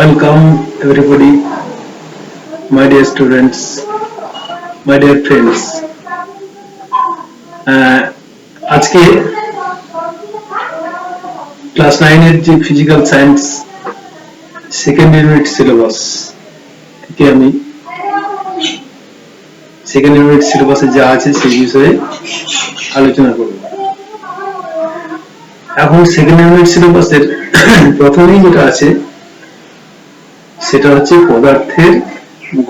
Welcome everybody, my dear students, my dear friends. আজকে class 9 এর যে physical science second unit syllabus থেকে আমি সেকেন্ড ইউনিট সিলেবাসে যা আছে সেই বিষয়ে আলোচনা করব। এখন সেকেন্ড ইউনিট সিলেবাসের প্রথমেই যেটা আছে সেটা হচ্ছে পদার্থের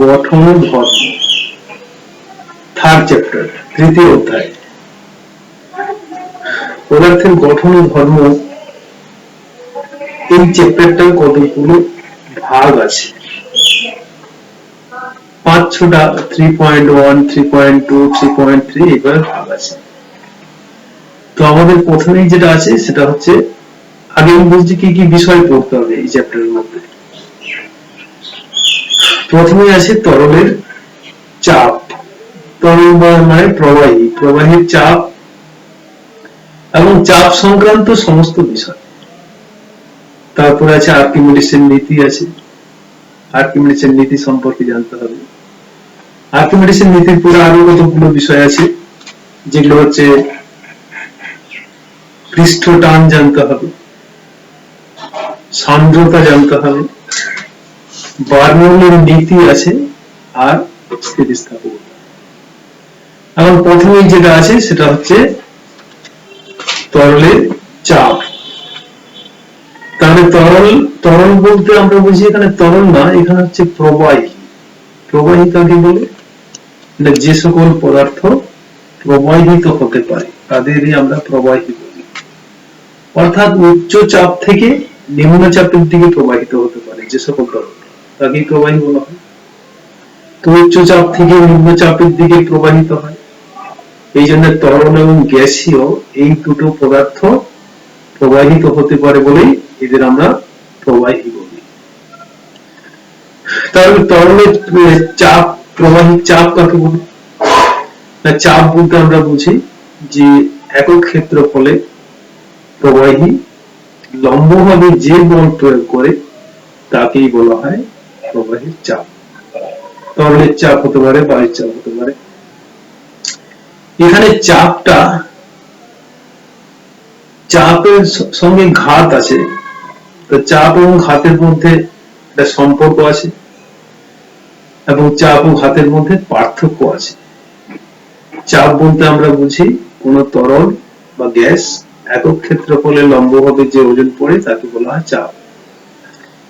গঠন ও ধর্ম, থার্ড চ্যাপ্টার, তৃতীয় অধ্যায়। পদার্থের গঠন ও ধর্ম, এই চ্যাপ্টারটার কতগুলো ভাগ আছে, 5-6টা 3.1, 3.2, 3.3 এভাবে ভাগ আছে। তো আমাদের প্রথমেই যেটা আছে সেটা হচ্ছে, আগে আমি বলছি কি কি বিষয় পড়তে হবে এই চ্যাপ্টারের মধ্যে। প্রথমে আছে তরলের চাপ, তরল মানে প্রবাহীর চাপ এবং চাপ সংক্রান্ত সমস্ত বিষয়। তারপরে আছে আর্কিমিডিসের নীতি আছে, আর্কিমিডিসের নীতি সম্পর্কে জানতে হবে। আর্কিমিডিসের নীতির পরে আরো কতগুলো বিষয় আছে, যেগুলো হচ্ছে পৃষ্ঠ টান জানতে হবে, সান্দ্রতা জানতে হবে, বার্নৌলির নীতি আছে, আর স্থিতিস্থাপকতা। এখন প্রথমেই যেটা আছে সেটা হচ্ছে তরলের চাপ। তাহলে তরল বলতে আমরা বুঝি এখানে তরল না, এখানে হচ্ছে প্রবাহী। প্রবাহী কাকে বলে? যে সকল পদার্থ প্রবাহিত হতে পারে তাদেরই আমরা প্রবাহী বলি। অর্থাৎ উচ্চ চাপ থেকে নিম্ন চাপের দিকে প্রবাহিত হতে পারে যে সকল তরল, তাকেই প্রবাহী বলা হয়। তো উচ্চ চাপ থেকে নিম্ন চাপের দিকে প্রবাহিত হয়, এই জন্য তরল এবং গ্যাসীয় এই দুটো পদার্থ প্রবাহিত হতে পারে বলেই এদের আমরা প্রবাহী বলি। তাহলে তরলের চাপ, প্রবাহীর চাপ কাকে বলি? চাপ বলতে আমরা বুঝি যে একক ক্ষেত্রফলে প্রবাহী লম্বভাবে যে বল প্রয়োগ করে তাকেই বলা হয় প্রবাহীর চাপ। তরলের চাপ হতে পারে, বায়ুর চাপ হতে পারে। এখানে চাপের সঙ্গে ঘাত আছে, তো চাপ এবং ঘাতের মধ্যে একটা সম্পর্ক আছে এবং চাপ ও ঘাতের মধ্যে পার্থক্য আছে। চাপ বলতে আমরা বুঝি কোন তরল বা গ্যাস একক ক্ষেত্রফলে লম্বভাবে যে ওজন পড়ে তাকে বলা হয় চাপ।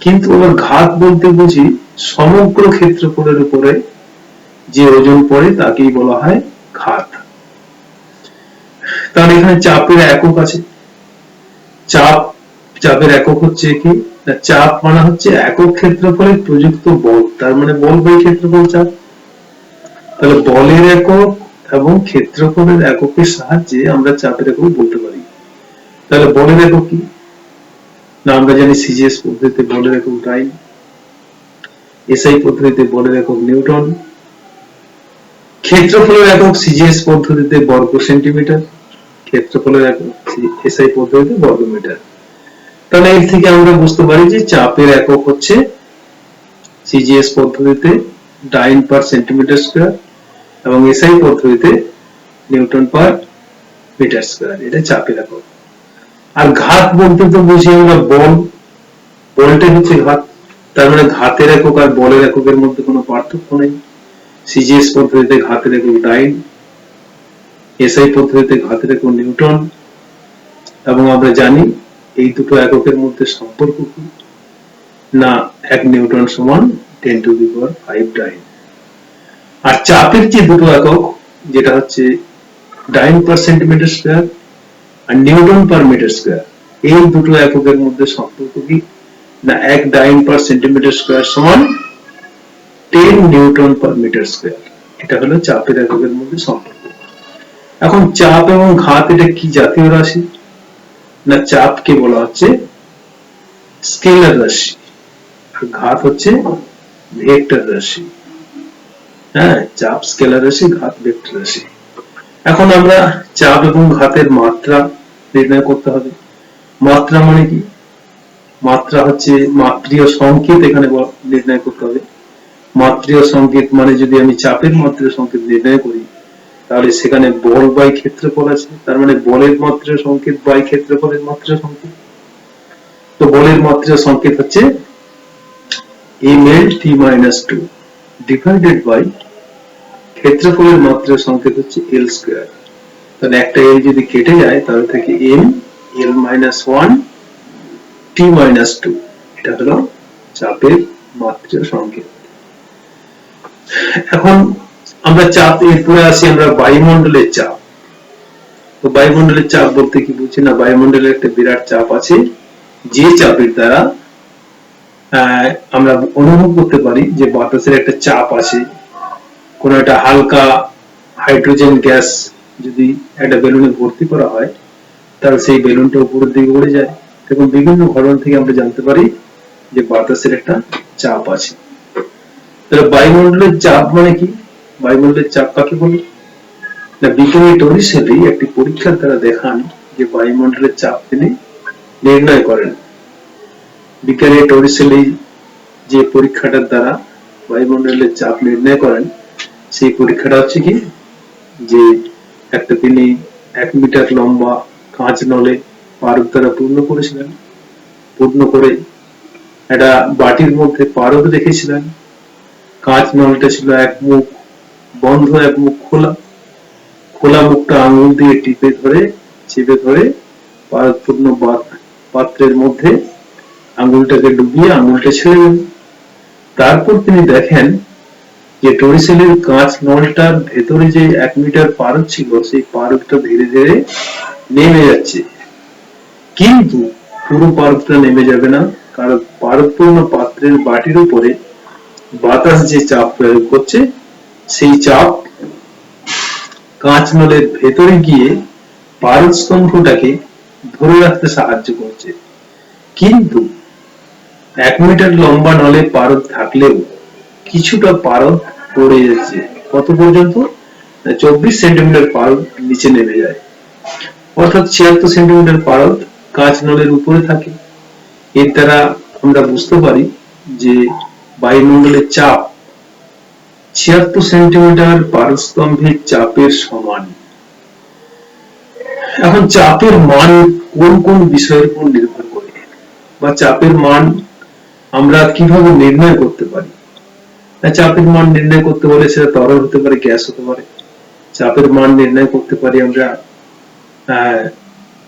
কিন্তু আবার ঘাত বলতে বুঝি সমগ্র ক্ষেত্রফলের উপরে যে ওজন পড়ে তাকেই বলা হয় ঘাত। তাহলে এখানে চাপের একক আছে। চাপের একক হচ্ছে কি? চাপ মানে হচ্ছে একক ক্ষেত্রফলে প্রযুক্ত বল, তার মানে বল বাই ক্ষেত্রফল চাপ। তাহলে বলের একক এবং ক্ষেত্রফলের এককের সাহায্যে আমরা চাপের একক বলতে পারি। তাহলে বলের একক কি না? আমরা জানি সিজিএস পদ্ধতিতে বলের একক টাইম, এসআই পদ্ধতিতে বলের একক নিউটন, ক্ষেত্রফলের একক সিজিএস পদ্ধতিতে বর্গ সেন্টিমিটার, ক্ষেত্রফলের একক এসআই পদ্ধতিতে বর্গ মিটার। তাহলে এর থেকে আমরা বুঝতে পারি যে চাপের একক হচ্ছে সিজিএস পদ্ধতিতে ডাইন পার সেন্টিমিটার স্কয়ার এবং এসআই পদ্ধতিতে নিউটন পার মিটার স্কয়ার, এটা চাপের একক। আর ঘাত বলতে তো বুঝি আমরা বল, বলটা হচ্ছে ঘাত। তার মানে ঘাতের একক আর বলের এককের মধ্যে কোনো পার্থক্য নেই। সিজিএস পদ্ধতিতে ঘাতের একক ডাইন, এসআই পদ্ধতিতে ঘাতের একক নিউটন, এবং আমরা জানি এই দুটো এককের মধ্যে সম্পর্ক কি না, 1 নিউটন সমান 10⁵ ডাইন। আর চাপের যে দুটো একক, যেটা হচ্ছে ডাইন পার সেন্টিমিটার স্কয়ার আর নিউটন পার মিটার স্কয়ার, এই দুটো এককের মধ্যে সম্পর্ক কি না, 1 ডাইন পার সেন্টিমিটার স্কয়ার সমান 10 নিউটন পার মিটার স্কয়ার। এটা হলো চাপের এককের মধ্যে সম্পর্ক। এখন চাপ এবং ঘাত এটা কি জাতীয় রাশি না? চাপকে বলা হচ্ছে স্কেলার রাশি আর ঘাত হচ্ছে ভেক্টর রাশি। হ্যাঁ, চাপ স্কেলার রাশি, ঘাত ভেক্টর রাশি। এখন আমরা চাপ এবং ঘাতের মাত্রা নির্ণয় করতে হবে। মাত্রা মানে কি মাত্রা হচ্ছে মাত্রীয় সংকেত এখানে নির্ণয় করতে হবে। মাত্রীয় সংকেত মানে যদি আমি চাপের মাত্রীয় সংকেত নির্ণয় করি তাহলে সেখানে বল বাই ক্ষেত্রফল আছে, তার মানে বলের মাত্রীয় সংকেত বাই ক্ষেত্রফলের মাত্রীয় সংকেত। তো বলের মাত্রীয় সংকেত হচ্ছে mlt-2 ডিভাইডেড বাই ক্ষেত্রফলের মাত্রীয় সংকেত হচ্ছে l স্কয়ার। তাহলে একটা l যদি কেটে যায় তাহলে থেকে m l-1 t-2, এটা হলো চাপের মাত্রীয় সংকেত। এখন আমরা চাপ এরপরে আসি আমরা বায়ুমণ্ডলের চাপ। তো বায়ুমণ্ডলের চাপ বলতে কি বুঝি না, বায়ুমণ্ডলের একটা বিরাট চাপ আছে যে চাপের দ্বারা আমরা অনুভব করতে পারি যে বাতাসের একটা চাপ আছে। কোন একটা হালকা হাইড্রোজেন গ্যাস যদি একটা বেলুনে ভর্তি করা হয় তাহলে সেই বেলুনটা উপরের দিকে উড়ে যায়। এবং বিভিন্ন ঘটনা থেকে আমরা জানতে পারি যে বাতাসের একটা চাপ আছে। তাহলে বায়ুমণ্ডলের চাপ মানে কি, বায়ুমণ্ডলের চাপ কাকে বলে না, বিজ্ঞানী টরিসেলি একটি পরীক্ষার দ্বারা দেখান যে বায়ুমণ্ডলের চাপ তিনি নির্ণয় করেন। বিজ্ঞানী টরিসেলি যে পরীক্ষাটার দ্বারা বায়ুমণ্ডলের চাপ নির্ণয় করেন সেই পরীক্ষাটা হচ্ছে কি যে একটা তিনি 1 মিটার লম্বা কাঁচ নলে পারদ দ্বারা পূর্ণ করেছিলেন। পূর্ণ করে একটা বাটির মধ্যে পারদ রেখেছিলেন। কাঁচ নলটা ছিল এক মুখ বন্ধ এক মুখ খোলা। খোলা মুখটা আঙুল দিয়ে টিপে ধরে চেপে ধরে পারদপূর্ণ পাত্রের মধ্যে আঙুলটাকে ডুবিয়ে আঙুলটা ছেড়ে দেন। তারপর তিনি দেখেন যে টরিসেলের কাঁচ নলটার ভেতরে যে 1 মিটার পারদ ছিল সেই পারদটা ধীরে ধীরে নেমে যাচ্ছে, কিন্তু পুরো পারদটা নেমে যাবে না, কারণ পারদপূর্ণ পাত্রের বাটির উপরে বাতাস যে চাপ প্রয়োগ করছে সেই চাপ কাঁচ নলের ভেতরে গিয়ে পারদ স্তম্ভটাকে ধরে রাখতে সাহায্য করছে। কিন্তু 1 মিটার লম্বা নলে পারদ থাকলেও কিছুটা পারদ পড়ে যাচ্ছে। কত পর্যন্ত? 24 সেন্টিমিটার পারদ নিচে নেমে যায়। অর্থাৎ 76 সেন্টিমিটার পারদ কাঁচ নলের উপরে থাকে। এর দ্বারা আমরা বুঝতে পারি যে বায়ুমণ্ডলের চাপ 76 সেন্টিমিটার পারস্তম্ভের চাপের সমান। এখন চাপের মান কোন কোন বিষয়ের উপর নির্ভর করে বা চাপের মান আমরা কিভাবে নির্ণয় করতে পারি? চাপের মান নির্ণয় করতে হলে সেটা তরল হতে পারে, গ্যাস হতে পারে। চাপের মান নির্ণয় করতে পারি আমরা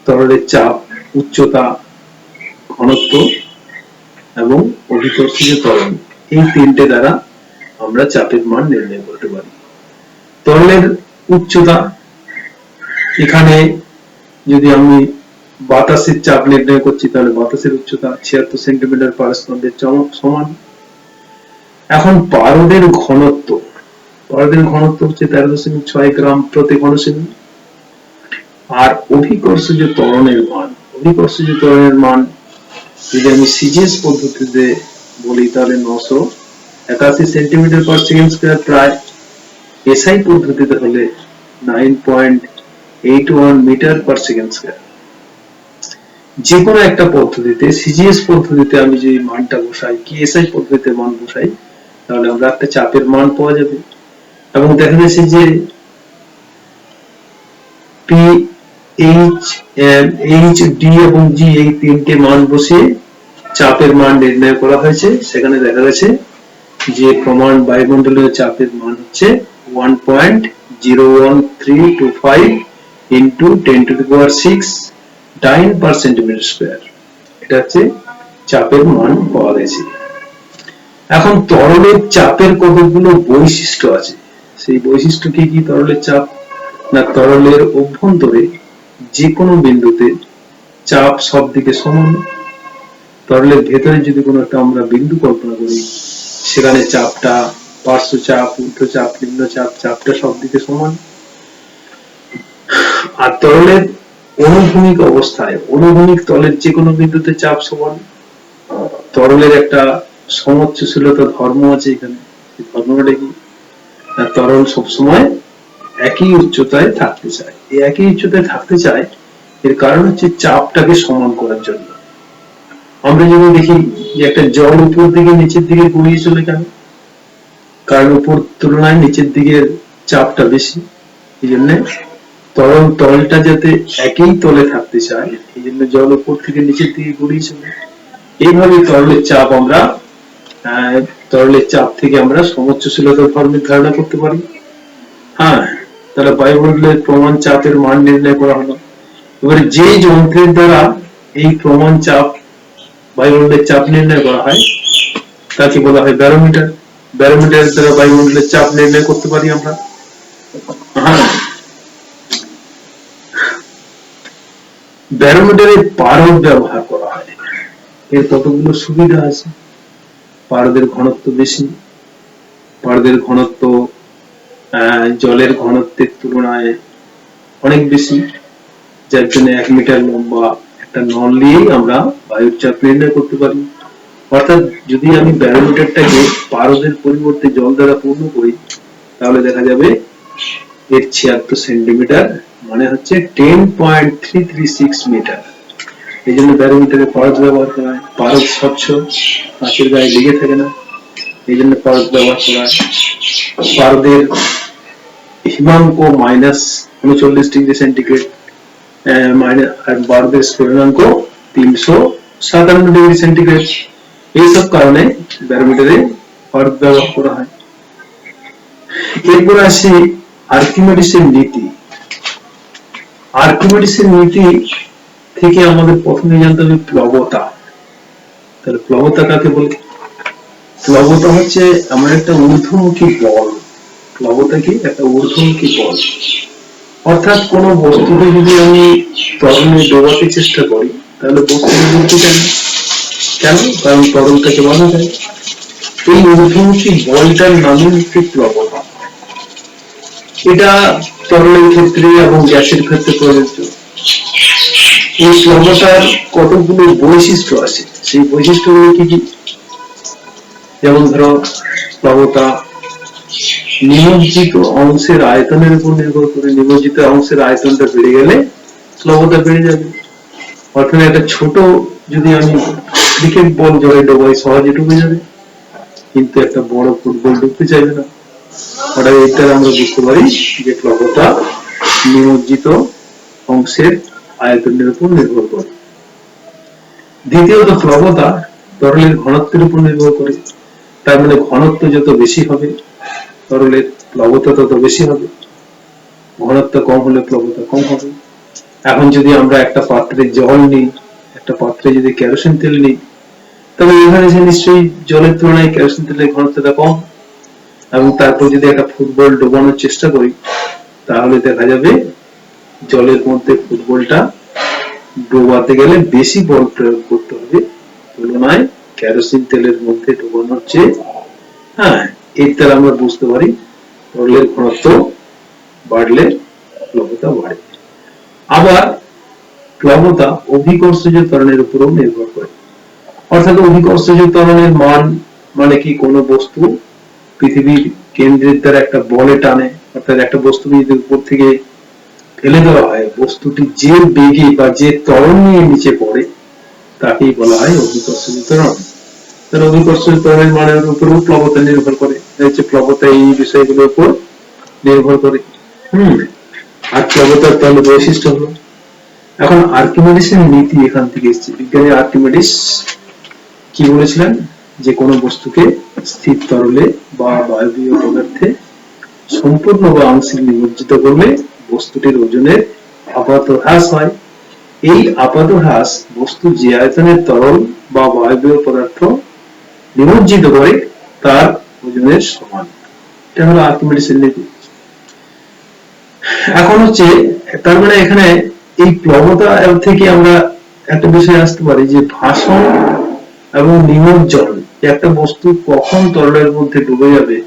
তরলের চাপ, উচ্চতা, ঘনত্ব এবং অভিকর্ষীয় ত্বরণ, এই তিনটে দ্বারা আমরা চাপের মান নির্ণয় করতে পারি। তরলের উচ্চতা, এখানে যদি আমি বাতাসের চাপ নির্ণয় করছি তাহলে বাতাসের উচ্চতা 76 সেন্টিমিটার পারস্তম্ভের সমান। এখন পারদের ঘনত্ব, পারদের ঘনত্ব হচ্ছে 13.6 গ্রাম প্রতি ঘনসেমি। আর অভিকর্ষজ ত্বরণের মান, অভিকর্ষজ ত্বরণের মান যদি আমি সিজিএস পদ্ধতিতে বলি তাহলে 981 সেন্টিমিটার পার সেকেন্ড স্কয়ার প্রায়। এসআই পদ্ধতিতে হলে 9.81 মিটার পার সেকেন্ড স্কয়ার। যে কোনো একটা পদ্ধতিতে, সিজিএস পদ্ধতিতে আমি যদি মানটা বসাই কি এসআই পদ্ধতিতে মান বসাই তাহলে আমরা একটা চাপের মান পাওয়া যাবে। এবং দেখা যাচ্ছে যে পি, এইচ, ডি এবং জি এই তিনটে মান বসিয়ে চাপের মান নির্ণয় করা হয়েছে। সেখানে দেখা গেছে যে প্রমাণ বায়ুমণ্ডলীয় চাপের মান হচ্ছে 1.01325 into 10⁶ ডাইন পার সেন্টিমিটার স্কয়ার। এটা হচ্ছে চাপের মান পাওয়া গেছে। এখন তরলের চাপের কতগুলো বৈশিষ্ট্য আছে। সেই বৈশিষ্ট্য কি কি তরলের চাপ না, তরলের অভ্যন্তরে যে কোনো বিন্দুতে চাপ সব দিকে সমান। তরলের ভেতরে যদি কোনো একটা আমরা বিন্দু কল্পনা করি সেখানে চাপটা পার্শ্ব চাপ, ঊর্ধ্ব চাপ, নিম্ন চাপ, চাপটা সব দিকে সমান। আর তরলের অনুভূমিক অবস্থায় অনুভূমিক তলের যে কোনো বিন্দুতে চাপ সমান। তরলের একটা সমোচ্চশীলতা ধর্ম আছে এখানে। ধর্মটা কি? তরল সবসময় একই উচ্চতায় থাকতে চায়। এই একই উচ্চতায় থাকতে চায় এর কারণ হচ্ছে চাপটাকে সমান করার জন্য। আমরা যদি দেখি যে একটা জল উপর দিকে নিচের দিকে গড়িয়ে চলে কেন, কারণ উপর তুলনায় নিচের দিকে চাপটা বেশি, এই জন্য তলটা যাতে একই তলে থাকতে চায়, এই জন্য জল উপর থেকে নিচের দিকে গড়িয়ে চলে। এইভাবে তরলের চাপ আমরা তরলের চাপ থেকে আমরা সমোচ্চশীলতার ফর্মের ধারণা করতে পারি। হ্যাঁ, তাহলে বায়ুমণ্ডলের প্রমাণ চাপের মান নির্ণয় করা হলো। এবারে যে যন্ত্রের দ্বারা এই প্রমাণ চাপ বায়ুমণ্ডলের চাপ নির্ণয় করা হয় তাকে বলা হয় ব্যারোমিটার। ব্যারোমিটারের দ্বারা বায়ুমণ্ডলের চাপ নির্ণয় করতে পারি আমরা। হ্যাঁ, ব্যারোমিটারে পারদ ব্যবহার করা হয়। এর কতগুলো সুবিধা আছে। পারদের ঘনত্ব বেশি, পারদের ঘনত্ব জলের ঘনত্বের তুলনায় অনেক বেশি, যার জন্য 1 মিটার লম্বা একটা নল নিয়েই আমরা বায়ুর চাপ নির্ণয় করতে পারি। অর্থাৎ যদি আমি ব্যারোমিটারটাকে পারদের পরিবর্তে জল দ্বারা পূর্ণ করি তাহলে দেখা যাবে এর 76 সেন্টিমিটার, মানে হচ্ছে 10.336 মিটার। এই জন্য ব্যারোমিটারে পারদ ব্যবহার করা হয়। পারদ স্বচ্ছ, কাঁচের গায়ে লেগে থাকে না, এই জন্য পারদ ব্যবহার করা হয়। পারদের হিমাঙ্ক -39 ডিগ্রি সেন্টিগ্রেড, আর পারদের স্ফুটনাঙ্ক 357 ডিগ্রি সেন্টিগ্রেড। এইসব কারণে ব্যারোমিটারে পারদ ব্যবহার করা হয়। এরপর আসি আর্কিমিডিসের নীতি। আর্কিমিডিসের নীতি থেকে আমাদের প্রথমে জানতে হবে প্লবতা। তাহলে প্লবতা কাকে বলে? প্লবতা হচ্ছে আমার একটা ঊর্ধ্বমুখী বল। প্লবতা কি? একটা ঊর্ধ্বমুখী বল। অর্থাৎ কোন বস্তুকে যদি আমি তরলে ডোবাতে চেষ্টা করি তাহলে বস্তুটা ডুবতে চায় না। কেন? কারণ তরলটাকে বাধা দেয়। এই ঊর্ধ্বমুখী বলটার নামই হচ্ছে প্লবতা। এটা তরলের ক্ষেত্রে এবং গ্যাসের ক্ষেত্রে প্রযোজ্য। এই প্লবতার কতগুলো বৈশিষ্ট্য আছে, সেই বৈশিষ্ট্যগুলো কি কি? যেমন ধরো, প্লবতা নিমজ্জিত অংশের আয়তনের উপর নির্ভর করে। নিমজ্জিত অংশের আয়তনটা বেড়ে গেলে প্লবতা বেড়ে যাবে। অর্থাৎ একটা ছোট যদি আমি ক্রিকেট বল জলে ডোবাই সহজে ডুবে যাবে, কিন্তু একটা বড় ফুটবল ডুবতে চাইবে না। অর্থাৎ এর দ্বারা আমরা বুঝতে পারি যে প্লবতা নিমজ্জিত অংশের আয়তনের উপর নির্ভর করে। দ্বিতীয়ত, প্লবতা তরলের ঘনত্বের উপর নির্ভর করে। তার মানে ঘনত্ব যত বেশি হবে তরলের প্লবতা তত বেশি হবে, ঘনত্ব কম হলে প্লবতা কম হবে। এখন যদি আমরা একটা পাত্রে জল নিই, একটা পাত্রে যদি কেরোসিন তেল নিই, তবে এখানে নিশ্চয়ই জলের তুলনায় কেরোসিন তেলের ঘনত্বটা কম। এবং তারপর যদি একটা ফুটবল ডোবানোর চেষ্টা করি তাহলে দেখা যাবে জলের মধ্যে ফুটবলটা ডোবাতে গেলে বেশি বল প্রয়োগ করতে হবে তুলনায় কেরোসিন তেলের মধ্যে ডোবানোর চেয়ে। হ্যাঁ, এর দ্বারা আমরা বুঝতে পারি তরলের ঘনত্ব বাড়লে প্লবতা বাড়ে। আবার প্লবতা অভিকর্ষজ ত্বরণের উপরও নির্ভর করে। অর্থাৎ অভিকর্ষজ ত্বরণের মান মানে কি? কোনো বস্তু পৃথিবীর কেন্দ্রের দ্বারা একটা বলে টানে, অর্থাৎ একটা বস্তু যদি উপর থেকে ফেলে দেওয়া হয়, বস্তুটি যে বেগে বা যে ত্বরণ নিয়ে নিচে পড়ে তাকেই বলা হয় অভিকর্ষজ ত্বরণ। তাহলে অভিকর্ষজ ত্বরণের মানের উপরও প্লবতা নির্ভর করে। প্লবতা এই বিষয়গুলোর উপর নির্ভর করে। আর প্লবতার তাহলে বৈশিষ্ট্য হলো। এখন আর্কিমিডিসের নীতি এখান থেকে এসেছে। বিজ্ঞানী আর্কিমিডিস কি বলেছিলেন? যে কোনো বস্তুকে স্থির তরলে বা বায়বীয় পদার্থে সম্পূর্ণ বা আংশিক নিমজ্জিত করলে বস্তুটির ওজনের আপাত হ্রাস হয়। এই আপাত হ্রাস বস্তু যে আয়তনের তরল বা বায়বীয় পদার্থ নিমজ্জিত করে তার ওজনের সমান। এটা হলো আর্কিমিডিসের নীতি। এখন হচ্ছে, তার মানে এখানে এই প্লবতা থেকে আমরা একটা বিষয় আসতে পারি যে ভাসন এবং নিমজ্জন, একটা বস্তু কখন তরলের মধ্যে ডুবে যাবে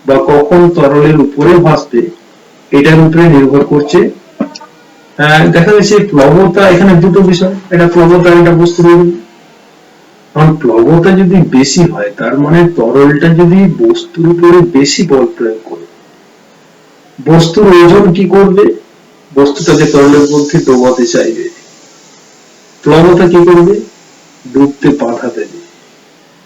বা কখন তরলের উপরে ভাসবে এটার উপরে নির্ভর করছে। দেখা যাচ্ছে প্লবতা, এখানে দুটো বিষয়, এটা প্লবতা, এটা বস্তুর ওজন। কারণ প্লবতা যদি বেশি হয় তার মানে তরলটা যদি বস্তুর উপরে বেশি বল প্রয়োগ করে, বস্তুর ওজন কি করবে? বস্তুটাকে তরলের মধ্যে ডোবাতে চাইবে। প্লবতা কি করবে? ডুবতে বাধা দেবে।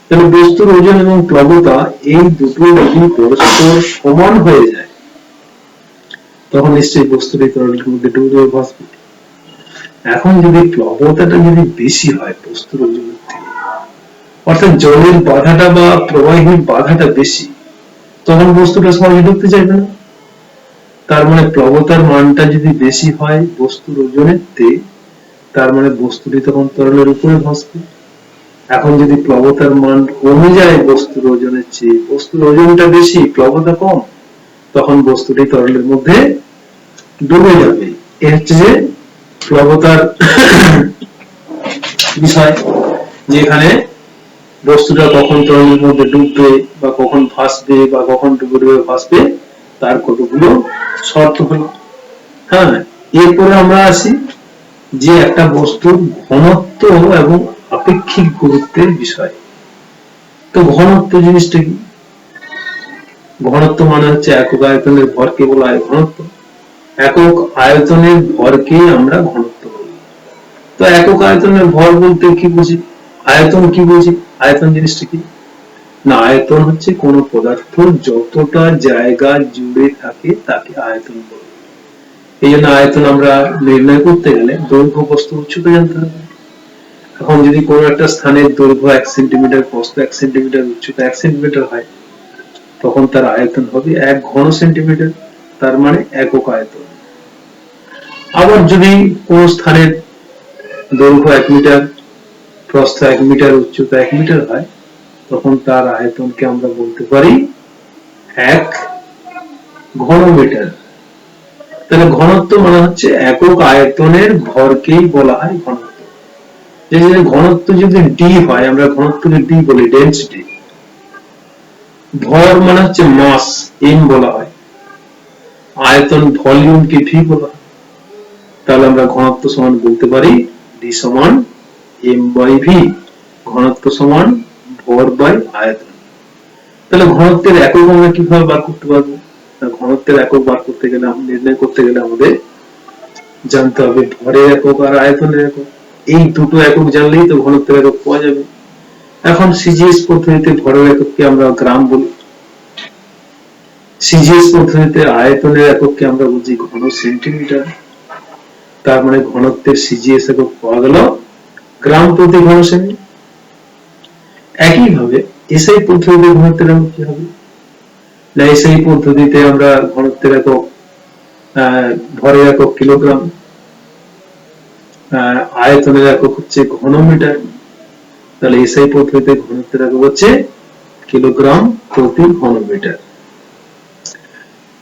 তাহলে বস্তুর ওজন এবং প্লবতা এই দুটো যদি পরস্পর সমান হয়ে যায় তখন নিশ্চয়ই বস্তুটি তরলের মধ্যে ডুবে ভাসবে। এখন যদি প্লবতাটা যদি বেশি হয় বস্তুর ওজনের থেকে, অর্থাৎ জলের বাধাটা বা প্রবাহের বাধাটা বেশি, তখন বস্তুটা সহজে ডুবতে চাইবে না। তার মানে প্লবতার মানটা যদি বেশি হয় বস্তুর ওজনের থেকে, তার মানে বস্তুটি তখন তরলের উপরে ভাসবে। এখন যদি প্লবতার মান কমে যায় বস্তুর ওজনের চেয়ে, বস্তুর ওজনটা বেশি প্লবতা কম, তখন বস্তুটি তরলের মধ্যে ডুবে যাবে। এ হচ্ছে যে প্লবতার বিষয়, যেখানে বস্তুটা কখন তরলের মধ্যে ডুববে বা কখন ভাসবে বা কখন ডুবে ডুবে ভাসবে তার কতগুলো শর্ত হলো। হ্যাঁ, এরপরে আমরা আসি যে একটা বস্তুর ঘনত্ব এবং আপেক্ষিক গুরুত্বের বিষয়। তো ঘনত্ব জিনিসটা কি? ঘনত্ব মানে হচ্ছে একক আয়তনের ভরকে বলা হয় ঘনত্ব। একক আয়তনের ভরকে আমরা ঘনত্ব বলি। তো একক আয়তনের ভর বলতে কি বুঝি? আয়তন কি বুঝি? আয়তন জিনিসটা কি না, আয়তন হচ্ছে কোন পদার্থ যতটা জায়গা জুড়ে থাকে তাকে আয়তন বলে। এই জন্য আয়তন আমরা নির্ণয় করতে গেলে দৈর্ঘ্য প্রস্থ উচ্চতা জানতে হবে। এখন যদি কোন একটা স্থানের দৈর্ঘ্য 1 সেন্টিমিটার, প্রস্থ 1 সেন্টিমিটার, উচ্চতা 1 সেন্টিমিটার হয়, তখন তার আয়তন হবে 1 ঘন সেন্টিমিটার, তার মানে একক আয়তন। আবার যদি কোন স্থানের দৈর্ঘ্য 1 মিটার, প্রস্থ 1 মিটার, উচ্চতা 1 মিটার হয়, তখন তার আয়তনকে আমরা বলতে পারি 1 ঘনমিটার। তাহলে ঘনত্ব মানে হচ্ছে একক আয়তনের ভরকেই বলা হয় ঘনত্ব। যে ঘনত্ব যদি ডি হয়, আমরা ঘনত্বকে ডি বলি, ডেনসিটি। ভর মানে হচ্ছে মাস, এম বলা হয়। আয়তন ভলিউমকে ভি বলা হয়। তাহলে আমরা ঘনত্ব সমান বলতে পারি ডি সমান এম বাই ভি, ঘনত্ব সমান ভর বাই আয়তন। তাহলে ঘনত্বের একক আমরা কিভাবে বার করতে পারবো? ঘনত্বের একক বার করতে গেলে, নির্ণয় করতে গেলে আমাদের জানতে হবে ভরের একক আর আয়তনের একক। এই দুটো একক জানলেই তো ঘনত্বের একক পাওয়া যাবে। এখন সিজিএস পদ্ধতিতে ভরের একককে আমরা গ্রাম বলি, সিজিএস পদ্ধতিতে আয়তনের একককে আমরা বুঝি ঘন সেন্টিমিটার। তার মানে ঘনত্বের সিজিএস একক পাওয়া গেল গ্রাম প্রতি ঘন সেমি। একইভাবে এসআই পদ্ধতিতে ঘনত্বের একক কি হবে? না, এসআই পদ্ধতিতে আমরা ঘনত্বের একক, ভরের একক কিলোগ্রাম, আয়তনের একক হচ্ছে ঘনমিটার। তাহলে এসআই পদ্ধতিতে ঘনত্বের একক হচ্ছে কিলোগ্রাম প্রতি ঘনমিটার।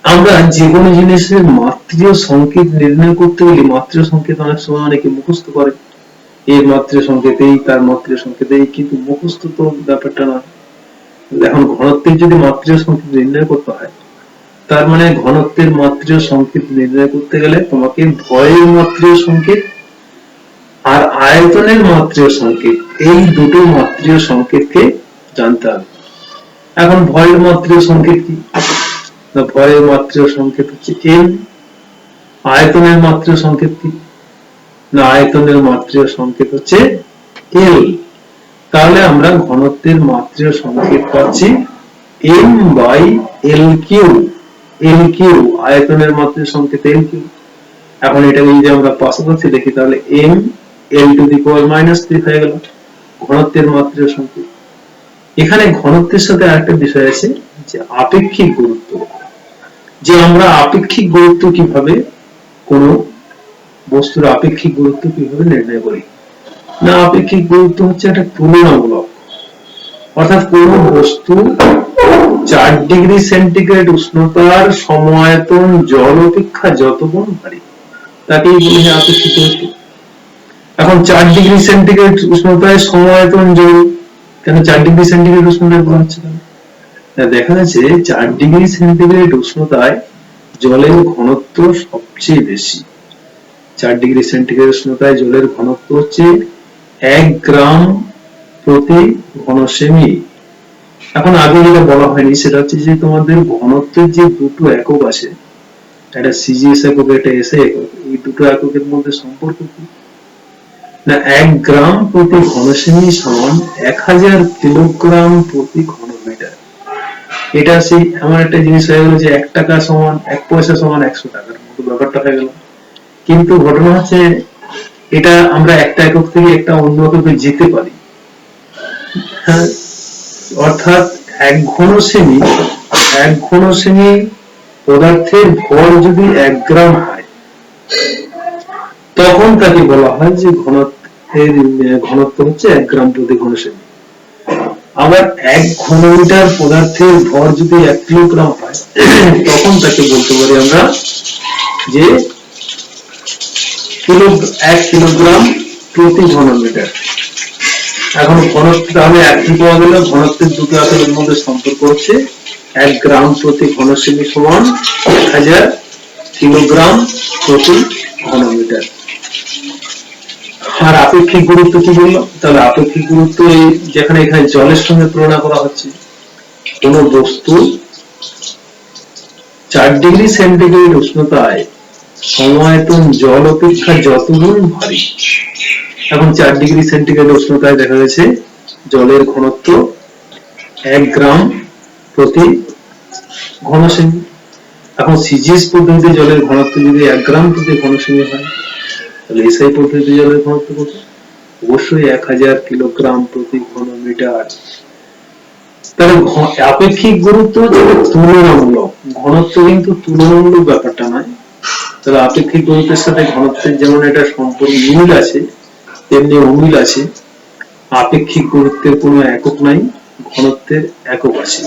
আমরা যে কোনো জিনিসের মাত্রীয় সংকেত নির্ণয় করতে গেলে মাত্রীয় সংকেত অনেক সময় অনেকে মুখস্থ করে, এর মাত্রীয় সংকেত এই, তার মাত্রীয় সংকেত এই, কিন্তু মুখস্থ তো ব্যাপারটা না। এখন ঘনত্বের যদি মাত্রীয় সংকেত নির্ণয় করতে হয়, তার মানে ঘনত্বের মাত্রীয় সংকেত নির্ণয় করতে গেলে তোমাকে ভরের মাত্রীয় সংকেত আর আয়তনের মাত্রীয় সংকেত, এই দুটো মাত্রীয় সংকেতকে জানতে হবে। এখন ভরের মাত্রীয় সংকেত কি? না, ভরের মাত্রীয় সংকেত হচ্ছে এম। আয়তনের মাত্রীয় সংকেত কি? না, আয়তনের মাত্রীয় সংকেত হচ্ছে এল। তাহলে আমরা ঘনত্বের মাত্রীয় সংকেত পাচ্ছি M by L cube. L cube আয়তনের মাত্রীয় সংকেত এল কিউ। এখন এটাকে যদি আমরা পাশাপাশি লিখি তাহলে এম এল টু দি পাওয়ার -3 হয়ে গেল ঘনত্বের মাত্রীয় সংকেত। এখানে ঘনত্বের সাথে আরেকটা বিষয় আছে যে আপেক্ষিক গুরুত্ব। যে আমরা আপেক্ষিক গুরুত্ব কিভাবে, কোন বস্তুর আপেক্ষিক গুরুত্ব কিভাবে নির্ণয় করি? না, আপেক্ষিক গুরুত্ব হচ্ছে একটা তুলনামূলক, অর্থাৎ কোন বস্তু 4 ডিগ্রি সেন্টিগ্রেড উষ্ণতার সমায়তন জল অপেক্ষা যত গুণ ভারী, তাকেই বলা হয় আপেক্ষিক গুরুত্ব। এখন 4 ডিগ্রি সেন্টিগ্রেড উষ্ণতায় সমায়তন জল, কেন 4 ডিগ্রি সেন্টিগ্রেড উষ্ণতায় বলা হচ্ছে? দেখা যাচ্ছে 4 ডিগ্রি সেন্টিগ্রেড উষ্ণতায় জলের ঘনত্ব সবচেয়ে বেশি। 4 ডিগ্রি সেন্টিগ্রেড উষ্ণতায় জলের ঘনত্ব হচ্ছে 1 গ্রাম প্রতি ঘন সেমি। এখন আগে যেটা বলা হয়নি সেটা হচ্ছে যে তোমাদের ঘনত্বের যে দুটো একক আছে, একটা সিজিএস একক, একটা এসআই একক, এই দুটো এককের মধ্যে সম্পর্ক কি? না 1 গ্রাম প্রতি ঘনসেমি সমান 1000 কিলোগ্রাম প্রতি ঘনমিটার। এটা সেই এমন একটা জিনিস হয়ে গেল যে 1 টাকা সমান 1 পয়সা সমান 100 টাকার মতো ব্যাপারটা হয়ে গেল। কিন্তু ঘটনা হচ্ছে এটা আমরা একটা একক থেকে একটা অন্য এককে যেতে পারি। হ্যাঁ, অর্থাৎ 1 ঘনসেমি পদার্থের ভর যদি 1 গ্রাম হয় তখন তাকে বলা হয় যে ঘনত্ব হচ্ছে 1 গ্রাম প্রতি ঘনসেমি। আবার 1 ঘনমিটার পদার্থের ভর যদি 1 কিলোগ্রাম হয় তখন তাকে বলতে পারি আমরা যে 1 কিলোগ্রাম প্রতি ঘনমিটার। এখন ঘনত্ব তাহলে একই পাওয়া গেল, ঘনত্বের দুটো আকারের মধ্যে সম্পর্ক হচ্ছে 1 গ্রাম প্রতি ঘনসেমি সমান 1000 কিলোগ্রাম প্রতি ঘনমিটার। আর আপেক্ষিক গুরুত্ব কি বললাম? তাহলে আপেক্ষিক গুরুত্ব যেখানে এখানে জলের সঙ্গে তুলনা করা হচ্ছে, কোন বস্তু 4 ডিগ্রি সেন্টিগ্রেড উষ্ণতায় সমায়তন জল অপেক্ষা যতগুণ ভারী। এখন 4 ডিগ্রি সেন্টিগ্রেড উষ্ণতায় দেখা গেছে জলের ঘনত্ব 1 গ্রাম প্রতি ঘনসেমি। এখন সিজিএস পদ্ধতিতে জলের ঘনত্ব যদি 1 গ্রাম প্রতি ঘনসেমি হয় তাহলে এসআই পদ্ধতিতে জলের ঘনত্ব কত? অবশ্যই 1000 কিলোগ্রাম প্রতি ঘনমিটার। তাহলে আপেক্ষিক গুরুত্ব হচ্ছে তুলনামূলক, ঘনত্ব কিন্তু তুলনামূলক ব্যাপারটা নয়। তাহলে আপেক্ষিক গুরুত্বের সাথে ঘনত্বের যেমন এটা সম্পর্ক মিল আছে তেমনি অমিল আছে। আপেক্ষিক গুরুত্বের কোনো একক নাই, ঘনত্বের একক আছে।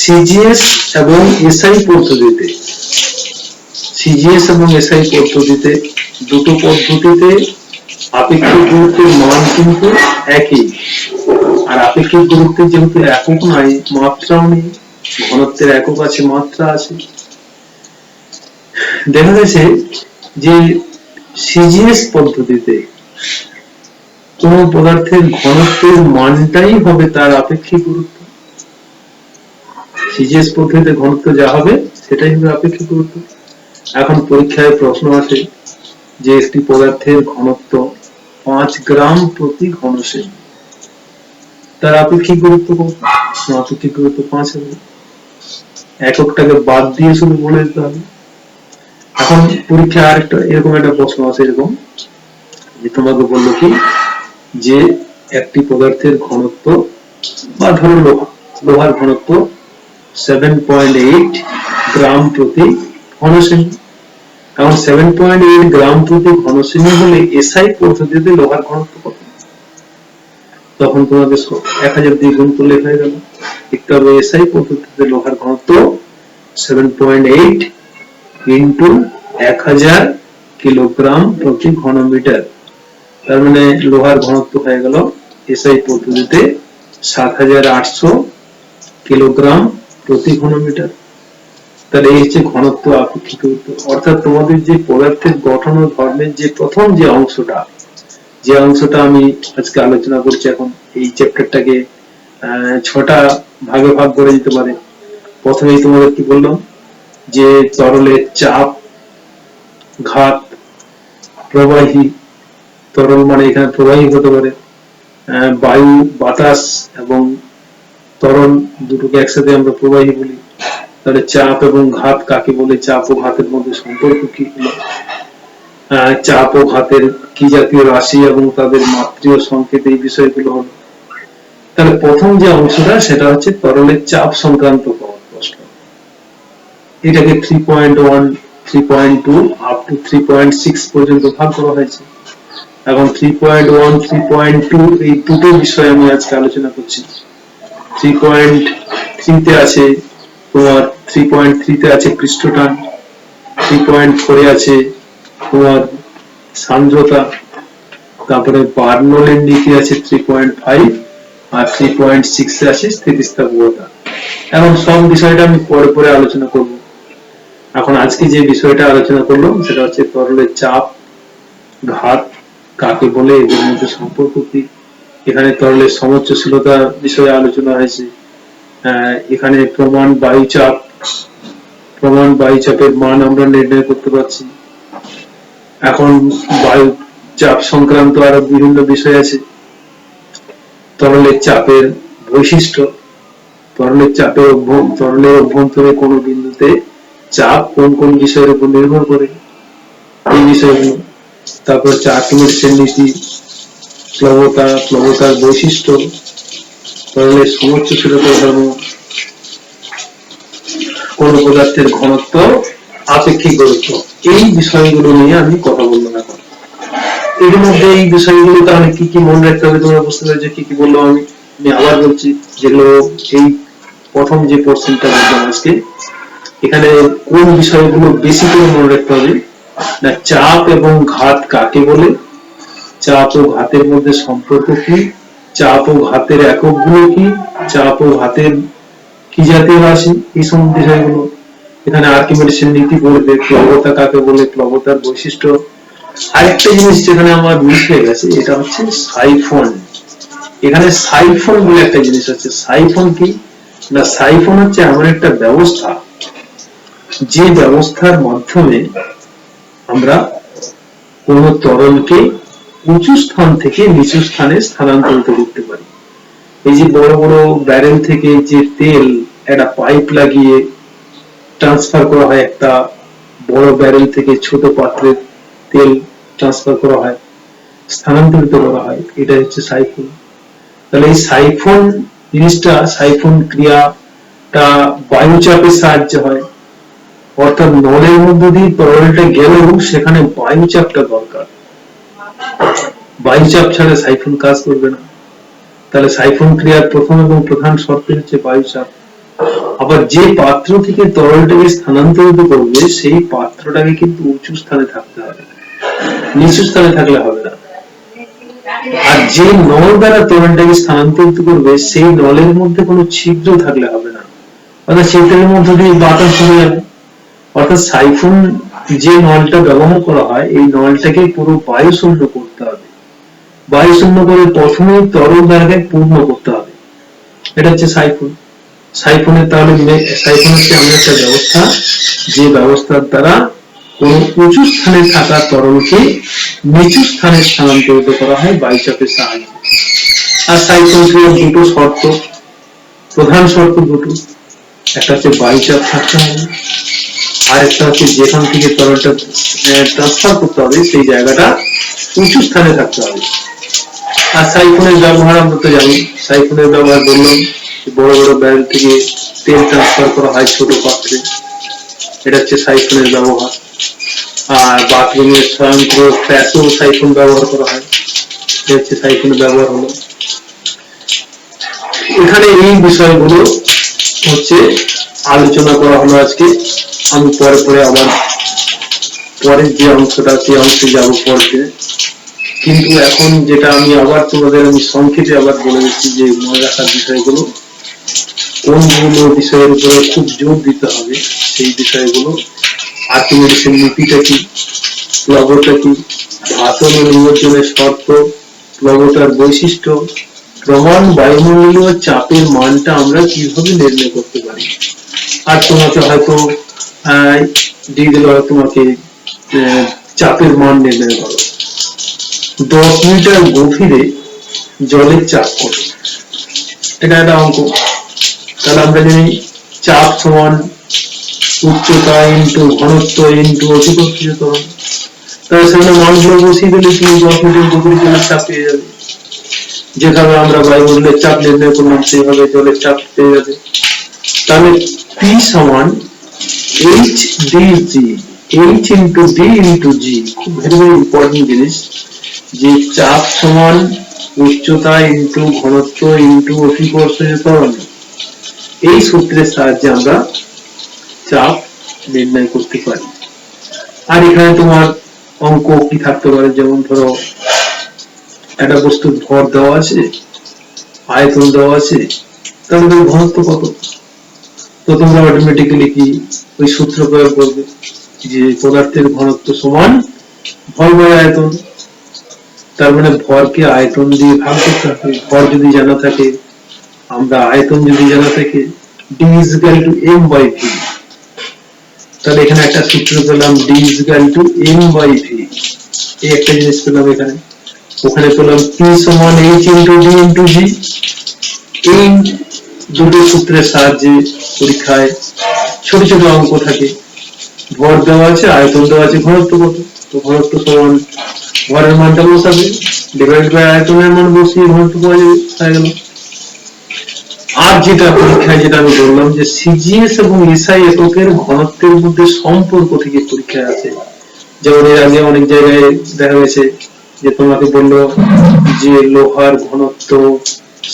সিজিএস এবং এসআই পদ্ধতিতে দুটো পদ্ধতিতে আপেক্ষিক গুরুত্বের মান কিন্তু একই। আর আপেক্ষিক গুরুত্বের যেহেতু একক নাই, মাত্রাও নেই, ঘনত্বের একক আছে, মাত্রা আছে। দেখা গেছে যে সিজিএস পদ্ধতিতে কোন পদার্থের ঘনত্বের মানটাই হবে তার আপেক্ষিক গুরুত্ব। সিজিএস পদ্ধতিতে ঘনত্ব যা হবে সেটাই হবে আপেক্ষিক গুরুত্ব। এখন পরীক্ষায় প্রশ্ন আসে যে একটি পদার্থের ঘনত্ব 5 গ্রাম প্রতি ঘনসেমি, তার আপেক্ষিক গুরুত্ব কত? আপেক্ষিক গুরুত্ব 5 হবে। এককটাকে বাদ দিয়ে শুধু বলে দিতে হবে। এখন পরীক্ষায় আরেকটা এরকম একটা প্রশ্ন আছে, এরকম যে তোমাকে বললো কি যে একটি পদার্থের ঘনত্ব বা ধরো লোহার ঘনত্ব 7.8 গ্রাম প্রতি ঘনসেমি। এখন 7.8 গ্রাম প্রতি ঘনসেমি হলে এসআই পদ্ধতিতে লোহার ঘনত্ব কত? তখন তোমাদের 1000 দিয়ে গুণ করলে হয়ে গেল। দেখতে হবে এসআই পদ্ধতিতে লোহার ঘনত্ব 7.8 ইন্টু 1000 কিলোগ্রাম প্রতি ঘনমিটার। তার মানে লোহার ঘনত্ব হয়ে গেল এসআই পদ্ধতিতে 7800 কিলোগ্রাম প্রতি ঘনমিটার। তাহলে এই হচ্ছে ঘনত্ব আপেক্ষিক গুরুত্ব। অর্থাৎ তোমাদের যে পদার্থের গঠন ও ধর্মের যে প্রথম যে অংশটা আমি আজকে আলোচনা করছি, এখন এই চ্যাপ্টারটাকে 6টা ভাগে ভাগ করে দিতে পারে। প্রথমেই তোমাদের কি বললাম যে তরলের চাপ, ঘাত, প্রবাহী, তরল মানে এখানে প্রবাহী হতে পারে, বায়ু, বাতাস এবং তরল দুটোকে একসাথে আমরা প্রবাহী বলি। তাহলে চাপ এবং ঘাত কাকে বলে, চাপ ও ঘাতের মধ্যে সম্পর্ক কি হলো, চাপ ও ঘাতের কি জাতীয় রাশি এবং তাদের মাত্রীয় সংকেত, এই বিষয়গুলো হলো। তাহলে প্রথম যে অংশটা সেটা হচ্ছে তরলের চাপ সংক্রান্ত প্রশ্ন। এটাকে 3.1, 3.2 আপ টু 3.6 পর্যন্ত ভাগ করা হয়েছে। এখন 3.1, 3.2 এই দুটো বিষয় আমি আজকে আলোচনা করছি। 3.3 তে আছে তোমার 3.3 তে আছে পৃষ্ঠটান, 3.4 এ আছে তোমার সান্দ্রতা, তারপরে বার্নৌলির নীতি আছে 3.5, আর 3.6 এ আছে স্থিতিস্থাপকতা। এখন সব বিষয়টা আমি পরে পরে আলোচনা করব। এখন আজকে যে বিষয়টা আলোচনা করলাম সেটা হচ্ছে তরলের চাপ, ঘাত কাকে বলে, এদের মধ্যে সম্পর্ক কি। এখানে তরলের সমোচ্চশীলতা বিষয়ে আলোচনা হয়েছে। এখানে প্রমাণ বায়ুচাপের মান আমরা নির্ণয় করতে পারছি। এখন চাপ সংক্রান্ত আরো বিভিন্ন বিষয় আছে। তরলের চাপের বৈশিষ্ট্য, তরলের অভ্যন্তরে কোন বিন্দুতে চাপ কোন কোন বিষয়ের উপর নির্ভর করে, এই বিষয়গুলো। তারপর হচ্ছে আর্কিমিডিসের নীতি, প্লবতার বৈশিষ্ট্য, তরলের সমোচ্চশীলতা ধর্ম, কোন পদার্থের ঘনত্ব, আপেক্ষিক গুরুত্ব, এই বিষয়গুলো নিয়ে আমি কথা বলবো এখন। এর মধ্যে এই বিষয়গুলো তাহলে কি কি মনে রাখতে হবে তোমরা বুঝতে পেরেছো কি কি বললাম আমি আবার বলছি, যেগুলো এই প্রথম যে পোর্শনটা বললাম আজকে, এখানে কোন বিষয়গুলো বেশি করে মনে রাখতে হবে না, চাপ এবং ঘাত কাকে বলে, চাপ ও ঘাতের মধ্যে সম্পর্ক কি, চাপ ও ঘাতের এককগুলো কি, চাপ ও ঘাতের কি জাতীয় রাশি, এই সব বিষয়গুলো। এখানে আর্কিমিডিসের নীতি বলবে, প্লবতা কাকে বলে, প্লবতার বৈশিষ্ট্য। আরেকটা জিনিস যেখানে আমার মিস হয়ে গেছে, এটা হচ্ছে সাইফন। এখানে সাইফন বলে একটা জিনিস আছে। সাইফন কি না, সাইফন হচ্ছে এমন একটা ব্যবস্থা, যে ব্যবস্থার মাধ্যমে আমরা কোন তরলকে উঁচু স্থান থেকে নিচু স্থানে স্থানান্তরিত করতে পারি। এই যে বড় বড় ব্যারেল থেকে যে তেল একটা পাইপ লাগিয়ে ট্রান্সফার করা হয়, একটা বড় ব্যারেল থেকে ছোট পাত্রে তেল ট্রান্সফার করা হয়, স্থানান্তরিত করা হয়, এটা হচ্ছে সাইফন। তাহলে এই সাইফন জিনিসটা, সাইফন ক্রিয়াটা বায়ুচাপের সাহায্যে হয়, অর্থাৎ নলের মধ্যে দিয়ে তরলটা গেলেও সেখানে বায়ুচাপটা দরকার, বায়ুচাপ ছাড়া সাইফন কাজ করবে না। তাহলে সাইফন ক্রিয়ার প্রথম এবং প্রধান শর্ত হচ্ছে বায়ুচাপ। আবার যে পাত্র থেকে তরলটাকে স্থানান্তরিত করবে সেই পাত্রটাকে কিন্তু উঁচু স্থানে থাকতে হবে, নিচু স্থানে থাকলে হবে না। আর যে নল দ্বারা তরলটাকে স্থানান্তরিত করবে সেই নলের মধ্যে কোনো ছিদ্র থাকলে হবে না, অর্থাৎ সেটার মধ্যে দিয়ে বাতাস চলে যাবে। অর্থাৎ সাইফন যে নলটা ব্যবহার করা হয়, এই নলটাকে পুরো বায়ু শূন্য করতে হবে, বায়ু শূন্য করে প্রথমে তরল দ্বারাকে পূর্ণ করতে হবে, এটা হচ্ছে সাইফন। সাইফনের তাহলে সাইফন হচ্ছে এমন একটা ব্যবস্থা, যে ব্যবস্থার দ্বারা কোন উঁচু স্থানে থাকা তরলকে নিচু স্থানে স্থানান্তরিত করা হয় বায়ুচাপের সাহায্যে। আর সাইফন ক্রিয়ার দুটো শর্ত, প্রধান শর্ত দুটো, একটা হচ্ছে বায়ুচাপ থাকতে হবে, আর একটা হচ্ছে যেখান থেকে তরলটা ট্রান্সফার করতে হবে সেই জায়গাটা উঁচু স্থানে থাকতে হবে। আর সাইফনের ব্যবহার আমরা তো জানি, সাইফনের ব্যবহার বললাম, বড় বড় ব্যারেল থেকে তেল ট্রান্সফার করা হয় ছোট পাত্রে, এটা হচ্ছে সাইফনের ব্যবহার। আর বাথরুমের স্বয়ংক্রিয় ফ্ল্যাশেও সাইফন ব্যবহার করা হয়, এটা হচ্ছে সাইফনের ব্যবহার হলো। এখানে এই বিষয়গুলো হচ্ছে আলোচনা করা হলো আজকে। আমি পরে পরে আবার পরের যে অংশটা সেই অংশে যাবো পরে, কিন্তু এখন যেটা আমি আবার তোমাদের আমি সংক্ষেপে আবার বলে দিচ্ছি যে মনে রাখার বিষয়গুলো, কোনগুলো বিষয়ের উপরে খুব জোর দিতে হবে সেই বিষয়গুলো। আর্কিমিডিসের নীতিটা কি, প্লবতা কি, ধাতন ও নিমজ্জনের শর্ত, প্লবতার বৈশিষ্ট্য, প্রমাণ বায়ুমণ্ডলীয় চাপের মানটা আমরা কিভাবে নির্ণয় করতে পারি। আর তোমাকে হয়তো দিয়ে দিল তোমাকে চাপের মান নির্ণয় করো, 10 মিটার গভীরে জলের চাপ কত, এটা একটা অঙ্ক। তাহলে আমরা জানি চাপ সমান উচ্চতা ইন্টু ঘনত্ব ইন্টু অতিকর্ষীয় ত্বরণ, তাহলে সেখানে মানগুলো বসিয়ে দিলে তুমি 10 মিটার গভীরে জলের চাপ পেয়ে যাবে। যেভাবে আমরা বায়ুমণ্ডলের চাপ নির্ণয় করলাম সেইভাবে জলের চাপ পেয়ে যাবে। তাহলে P সমান H dG, H into D into G, খুব ভেরি ভেরি ইম্পর্টেন্ট জিনিস, যে চাপ সমান উচ্চতা ইন্টু ঘনত্ব ইন্টু অতিকর্ষীয় ত্বরণ, এই সূত্রের সাহায্যে আমরা চাপ নির্ণয় করতে পারি। আর এখানে তোমার অঙ্ক কি থাকতে পারে, যেমন ধরো একটা বস্তুর ভর দেওয়া আছে, আয়তন দেওয়া আছে, তাহলে ঘনত্ব কত, তো তোমরা অটোমেটিক্যালি কি ওই সূত্র প্রয়োগ করবে যে পদার্থের ঘনত্ব সমান ভর বাই আয়তন। তার মানে ভরকে আয়তন দিয়ে ভাগ করতে হবে। ভর যদি জানা থাকে, আমরা আয়তন যদি জানা থাকে, D is equal to M by V, তাহলে এখানে একটা সূত্র পেলাম D is equal to M by V। এই একটা জিনিস পেলাম এখানে, ওখানে পেলাম P সমান H into D into G। এই দুটো সূত্রের সাহায্যে পরীক্ষায় ছোট ছোট অঙ্ক থাকে, ভর দেওয়া আছে, আয়তন দেওয়া আছে, ঘনত্ব কত, তো ঘনত্ব সমান ভরের মানটা বসাবে, ডিভাইড বাই আয়তনের মান বসিয়ে ঘনত্ব পাওয়া যাবে, হয়ে গেল। আর যেটা পরীক্ষায় যেটা আমি বললাম যে সিজিএস এবং এসআই এককের ঘনত্বের মধ্যে সম্পর্ক থেকে পরীক্ষায় আসে। যেমন এর আগে অনেক জায়গায় দেখা গেছে যে তোমাকে বললো যে লোহার ঘনত্ব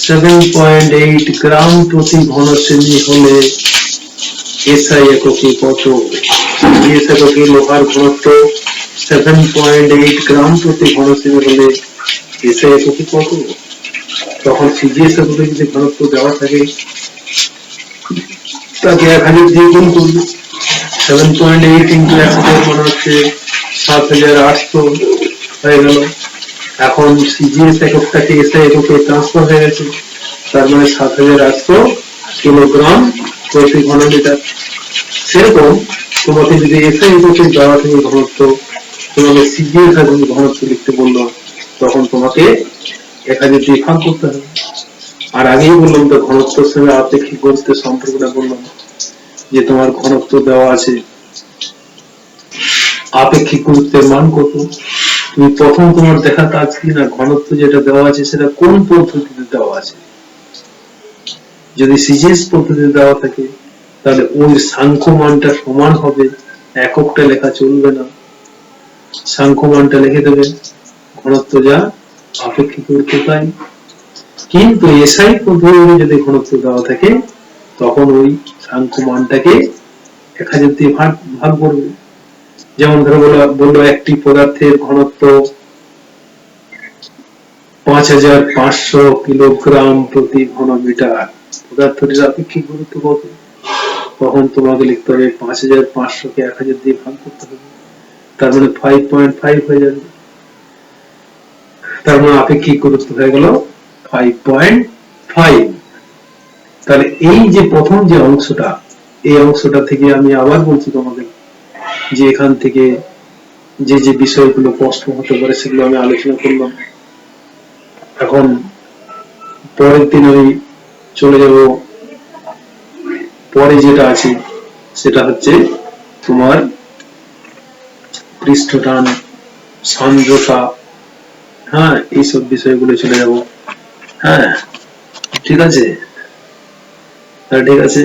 7.8 গ্রাম প্রতি ঘন সেমি হলে এসআই এককে কত, সিজিএস এককে লোহার ঘনত্ব 7.8 গ্রাম প্রতি ঘন সেমি হলে এসআই এককে কত, তখন সিজিএস এককে যদি ঘনত্ব দেওয়া থাকে তাকে 1000 দিয়ে গুণ করবে, 7.8 ইন্টু 1000 মানে হচ্ছে 7800 হয়ে গেল। এখন সিজিএস এককটাকে এসআই এককে ট্রান্সফার হয়ে গেছে, তার মানে 7800 কিলোগ্রাম প্রতি ঘনমিটার। সেরকম তোমাকে যদি এসআই এককে দেওয়া থাকে ঘনত্ব, তোমাকে সিজিএস এবং ঘনত্ব লিখতে বললো, তখন তোমাকে 1000 দিয়ে ভাগ করতে হবে। আর আগেই বললাম তো ঘনত্বের সঙ্গে আপেক্ষিক গুরুত্বের সম্পর্কটা বললাম, যে তোমার ঘনত্ব দেওয়া আছে, আপেক্ষিক গুরুত্বের মান কত, তুমি প্রথম তোমার দেখা কাজ কি না ঘনত্ব যেটা দেওয়া আছে সেটা কোন পদ্ধতিতে দেওয়া আছে। যদি সিজিএস পদ্ধতিতে দেওয়া থাকে তাহলে ওই সাংখ্য মানটা সমান হবে, এককটা লেখা চলবে না, সাংখ্য মানটা লিখে দেবে, ঘনত্ব যা আপেক্ষিক গুরুত্ব তাই। কিন্তু এসআই পদ্ধতিতে যদি ঘনত্ব দেওয়া থাকে তখন ওই সাংখ্য মানটাকে 1000 দিয়ে ভাগ করবে। যেমন ধরো বললো একটি পদার্থের ঘনত্ব 5500 কিলোগ্রাম প্রতি ঘনমিটার, পদার্থটির আপেক্ষিক গুরুত্ব কত, তখন তোমাকে লিখতে হবে 5500 কে 1000 দিয়ে ভাগ করতে হবে, তার মানে 5.5 হয়ে যাবে, তার মানে আপেক্ষিক গুরুত্ব হয়ে গেল 5.5। তাহলে এই যে প্রথম যে অংশটা, এই অংশটা থেকে আমি আবার বলছি তোমাদের যে এখান থেকে যে যে বিষয়গুলো প্রশ্ন হতে পারে সেগুলো আমি আলোচনা করলাম। এখন পরের দিন আমি চলে যাব, পরে যেটা আছে সেটা হচ্ছে তোমার পৃষ্ঠটান, সান্দ্রতা, হ্যাঁ এইসব বিষয়গুলো চলে যাব। হ্যাঁ ঠিক আছে, ঠিক আছে।